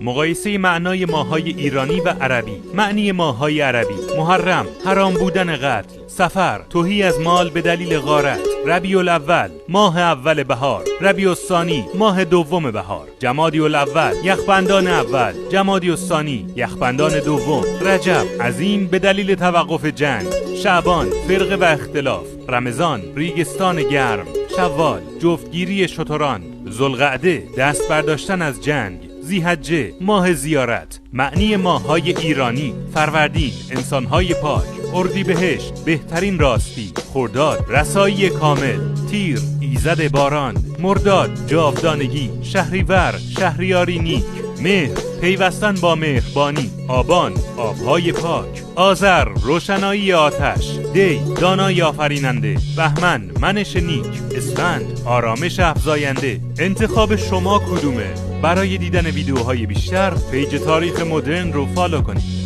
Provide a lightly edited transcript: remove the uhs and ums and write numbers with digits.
مقایسه معنای ماه‌های ایرانی و عربی. معنی ماه‌های عربی: محرم، حرام بودن قتل. صفر، تهی از مال به دلیل غارت. ربیع الاول، ماه اول بهار. ربیع الثانی، ماه دوم بهار. جمادی الاول، یخبندان اول. جمادی الثانی، یخبندان دوم. رجب، عظیم به دلیل توقف جنگ. شعبان، فرقه و اختلاف. رمضان، ریگستان گرم. شوال، جفتگیری شتران. ذوالقعده، دست برداشتن از جنگ. ذی‌حجه، ماه زیارت. معنی ماه‌های ایرانی: فروردین، انسان‌های پاک. اردیبهشت، بهترین راستی. خرداد، رسایی کامل. تیر، ایزد باران. مرداد، جاودانگی. شهریور، شهریاری نیک. مهر، پیوستن با مهربانی. آبان، آبهای پاک. آذر، روشنایی آتش. دی، دانایی آفریننده. بهمن، منش نیک. اسفند، آرامش افزاینده. انتخاب شما کدومه؟ برای دیدن ویدیوهای بیشتر پیج تاریخ مدرن رو فالو کنید.